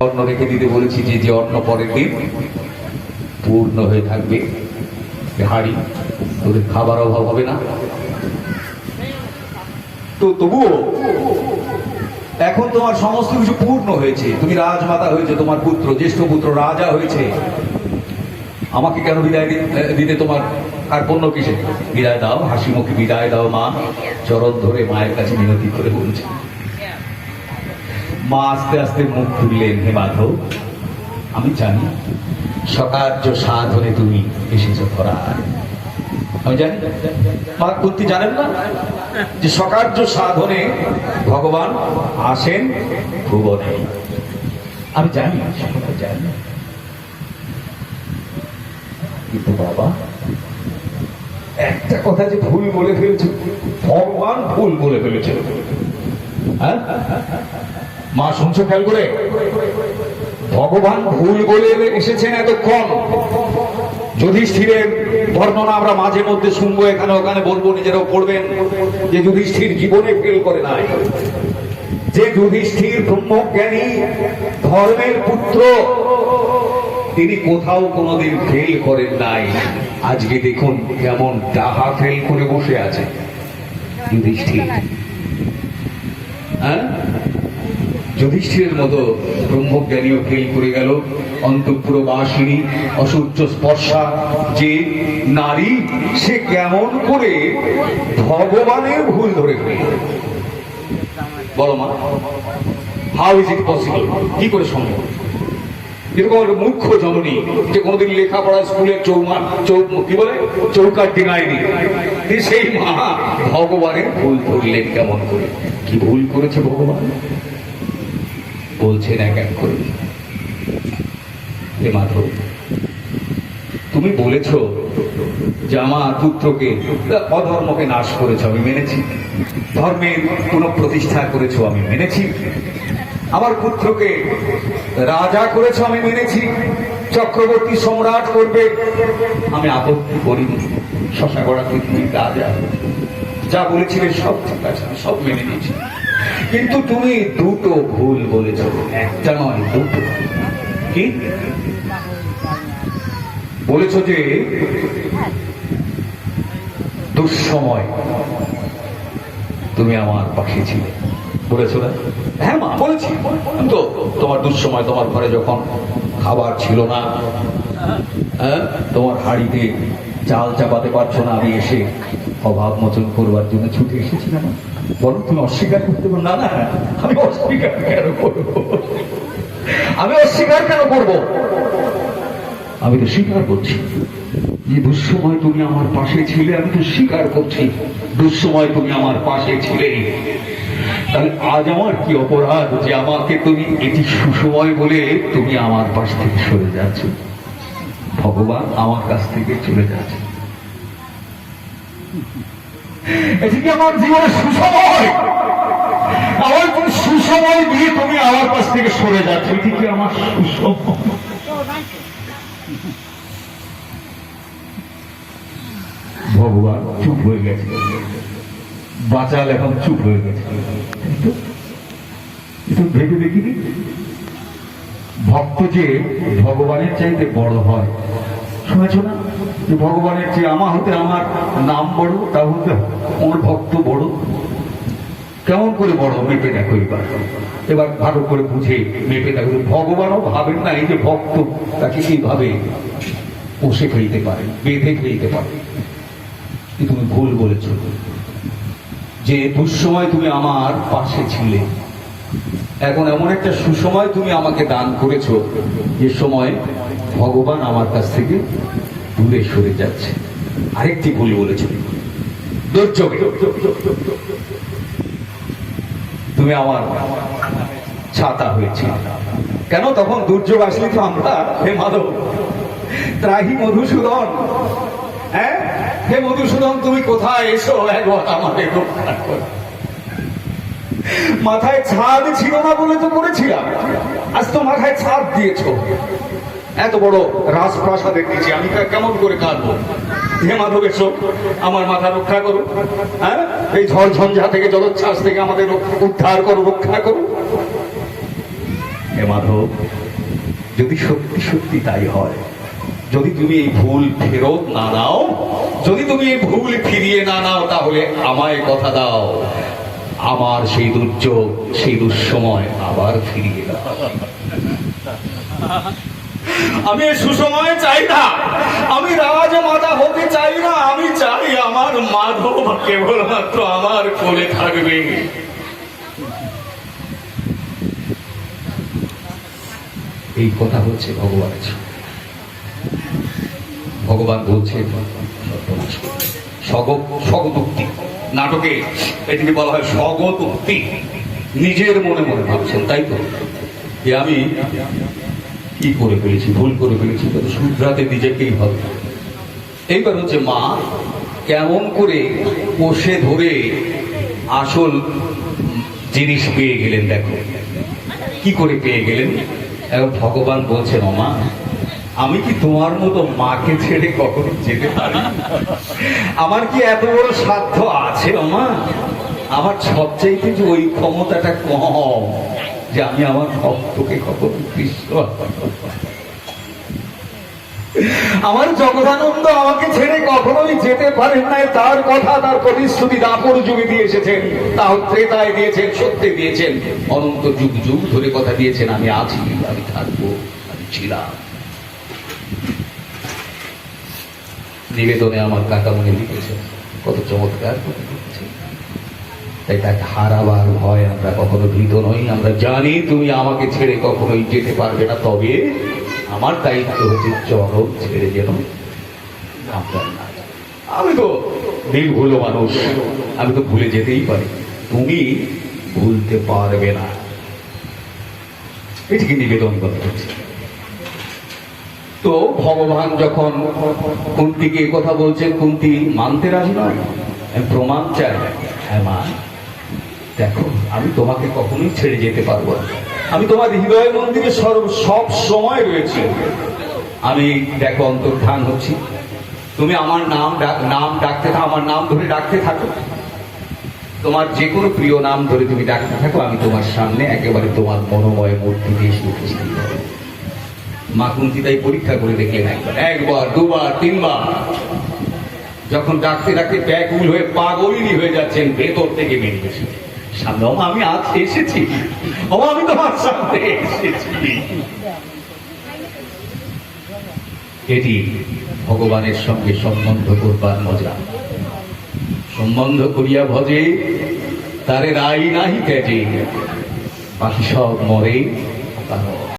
অন্ন রেখে দিতে বলেছি, যে যে অন্ন পরের দিন পূর্ণ হয়ে থাকবে হাড়ি, তোদের খাবার অভাব হবে না। তো তবুও এখন তোমার সমস্ত কিছু পূর্ণ হয়েছে, তুমি রাজমাতা হয়েছে, তোমার পুত্র জ্যেষ্ঠ পুত্র রাজা হয়েছে, আমাকে কেন বিদায় দিতে তোমার কার্পণ্য কিসে? বিদায় দাও, হাসি মুখে বিদায় দাও মা। চরণ ধরে মায়ের কাছে মিনতি করে বলছে। মা আস্তে আস্তে মুখ খুললেন। হে মাধব, আমি জানি সকার্য সাধনে তুমি এসেছো ধরায়, আমি জানি। মা কুন্তি জানেন না যে সকার্য সাধনে ভগবান আসেন ভুবনে? আমি জানি, জানি। কিন্তু বাবা, একটা কথা যে ভুল বলে ফেলেছে, ভগবান ভুল বলে ফেলেছে। হ্যাঁ মা, শুনছো খেয়াল করে? ভগবান ভুল বলে এসেছেন এতক্ষণ। যুধিষ্ঠিরের বর্ণনা আমরা মাঝে মধ্যে শুনবো, এখানে ওখানে বলবো, নিজেরাও পড়বেন, যে যুধিষ্ঠির জীবনে ফেল করে নাই, যে যুধিষ্ঠির ব্রহ্মজ্ঞানী ধর্মের পুত্র, তিনি কোথাও কোনোদিন ফেল করেন নাই। আজকে দেখুন কেমন ডাহা ফেল করে বসে আছে যুধিষ্ঠির। হ্যাঁ, যুধিষ্ঠিরের মতো ব্রহ্মজ্ঞানীও ফেল করে গেল। অন্তঃপুরবাসিনী অসূর্য স্পর্শা যে নারী, সে কেমন করে ভগবানের ভুল ধরে ফেল? বলো মা, হাউ ইজ ইট পসিবল? কি করে সম্ভব? এরকম মুখ্য জননী যে কোনোদিন লেখাপড়া স্কুলের কি বলে চৌকাট ডিঙায়নি, সেই মা ভগবানের ভুল ধরলেন কেমন করে? কি ভুল করেছে ভগবান? বলছেন এক এক করে। হে মাধব, তুমি বলেছ যে আমার পুত্রকে, অধর্মকে নাশ করেছ, আমি মেনেছি। ধর্মের পুনঃপ্রতিষ্ঠা করেছ, আমি মেনেছি। আমার পুত্রকে রাজা করেছ, আমি মেনেছি। চক্রবর্তী সম্রাট করবে, আমি আপত্তি করিনি। শশাগড়া পৃথিবীর রাজা, যা বলেছিলে সব ঠিক আছে, আমি সব মেনে নিয়েছি। কিন্তু তুমি দুটো ভুল বলেছ, একটা নয় দুটো। কি বলেছ? যে দুঃসময় তুমি আমার পাশে ছিলে, বলেছ না? হ্যাঁ মা, বলেছি তো। তোমার দুঃসময়, তোমার ঘরে যখন খাবার ছিল না, হ্যাঁ, তোমার হাড়িতে চাল চাপাতে পারছো না, আমি এসে অভাব মোচন করবার জন্য ছুটে এসেছিলাম। বলো, তুমি অস্বীকার করতে পারো? না না, আমি অস্বীকার কেন করবো? আমি অস্বীকার কেন করবো? আমি তো স্বীকার করছি যে দুঃসময় তুমি আমার পাশে ছিলে। আমি তো স্বীকার করছি দুঃসময় তুমি আমার পাশে ছিলে। তাহলে আজ আমার কি অপরাধ যে আমাকে তুমি এটি সুসময় বলে তুমি আমার পাশ থেকে সরে যাচ্ছ? ভগবান আমার কাছ থেকে চলে যাচ্ছে, এটি কি আমার জীবনের সুসময়? আমার কোন সুসময় দিয়ে তুমি আমার কাছ থেকে সরে যাচ্ছ? এটি কি আমার সুসময়? ভগবান চুপ হয়ে গেছে, বাঁচাল এখন চুপ হয়ে গেছে। ভেবে দেখিনি ভক্ত যে ভগবানের চাইতে বড় হয়। শুনেছ না যে ভগবানের চেয়ে আমার হতে আমার নাম বড়, তা হতে আমার ভক্ত বড়। কেমন করে বড় মেপে দেখো এবার ভালো করে বুঝে মেপে দেখো। ভগবানও ভাবেন না এই যে ভক্ত তাকে এইভাবে পোষে ফেলতে পারে, বেঁধে ফেলতে পারে। তুমি ভুল বলেছ যে দুঃসময় তুমি আমার পাশে ছিলে। এখন এমন একটা সুসময় তুমি আমাকে দান করেছ, যে সময় ভগবান আমার কাছ থেকে দূরে সরে যাচ্ছে। আরেকটি ভুল বলেছ, দুর্যোগে তুমি আমার ছাতা হয়েছে। কেন? তখন দুর্যোগ আসলে তো আমরা, হে মাধব ত্রাহি মধুসূদন, হ্যাঁ হে মধুসূদন, তুমি কোথায়? এসো একবার আমাকে রক্ষা করো। মাথায় ছাদ ছিল না বলে তো করেছিলাম, আজ তো মাথায় ছাদ দিয়েছ। এত বড় রাজপ্রাসাদ দেখেছি, আমি কেমন করে কাঁদবো? হে মাধব, এসো আমার মাথা রক্ষা করো। হ্যাঁ, এই ঝড় ঝঞ্ঝা থেকে, জলোচ্ছ্বাস থেকে আমাদের উদ্ধার করো, রক্ষা করো। হে হে মাধব, যদি সত্যি সত্যি তাই হয়, যদি তুমি এই ভুল ফেরত না নাও, যদি তুমি এই ভুল ফিরিয়ে না নাও, তাহলে আমায় কথা দাও, আমার সেই দুর্যোগ, সেই দুঃসময় আবার ফিরিয়ে দাও। আমি এই সুসময় চাই না, আমি রাজমাতা হতে চাই না, আমি চাই আমার মাধব কেবলমাত্র আমার কোলে থাকবে। এই কথা হচ্ছে ভগবানের। ভগবান বলছে স্বগতোক্তি, নাটকে এটিকে বলা হয় স্বগতোক্তি। নিজের মনে মনে ভাবছেন, তাই তো, যে আমি কি করে ফেলেছি, ভুল করে ফেলেছি, তো শুধরাতে নিজেকেই হবে। এইবার হচ্ছে মা কেমন করে কষে ধরে আসল জিনিস পেয়ে গেলেন, দেখো কি করে পেয়ে গেলেন। এখন ভগবান বলছেন, মা আমি কি তোমার মতো মাকে ছেড়ে কখনো যেতে পারি? আমার কি এত বড় সাধ্য আছে মা? আমার সবচাইতে যে ওই ক্ষমতাটা কম যে আমি আমার ভক্তকে কখনো কৃষ্ণ। আমার জগদানন্দ আমাকে ছেড়ে কখনোই যেতে পারেন নাই, তার কথা, তার প্রতিশ্রুতি দাপর যুগে দিয়ে এসেছেন, তা ত্রেতায় দিয়েছেন, সত্যে দিয়েছেন, অনন্ত যুগ যুগ ধরে কথা দিয়েছেন, আমি আছি, আমি থাকবো, আমি ছিলাম। নিবেদনে আমার কাকামণি লিখেছেন, কত চমৎকার কথা লিখেছেন। তাই তাকে হারাবার ভয় আমরা কখনো ভীত নই, আমরা জানি তুমি আমাকে ছেড়ে কখনোই যেতে পারবে না, তবে আমার দায়িত্ব হচ্ছে চরম ছেড়ে যেন আপনার না। আমি তো নির্ভুল মানুষ, আমি তো ভুলে যেতেই পারি, তুমি ভুলতে পারবে না। এটিকে নিবেদন করতে হচ্ছে। তো ভগবান যখন কুন্তিকে কথা বলছেন, কুন্তি মানতে রাজি নয়, আমি প্রমাণ চাই। হ্যাঁ মা, দেখো আমি তোমাকে কখনোই ছেড়ে যেতে পারবো না, আমি তোমার হৃদয় মন্দিরে সব সময় রয়েছি। আমি দেখো অন্তর্ধান হচ্ছি, তুমি আমার নাম ডাকতে থাকো, আমার নাম ধরে ডাকতে থাকো, তোমার যে কোনো প্রিয় নাম ধরে তুমি ডাকতে থাকো, আমি তোমার সামনে একেবারে তোমার মনোময় মূর্তি দিয়ে উপস্থিত হবে। মা কুন্তি তাই পরীক্ষা করে দেখলেন, একবার দুবার তিনবার, যখন ডাকতে ডাকতে ব্যাকুল হয়ে পাগলিনী হয়ে যাচ্ছেন, ভেতর থেকে বেরিয়েছে সামনে, আমি আজ এসেছি, আমি তোমার সামনে এসেছি। এটি ভগবানের সঙ্গে সম্বন্ধ করবার মজা। সম্বন্ধ করিয়া ভজে তারে রাই নাহি তেজে, বাকি সব মরে।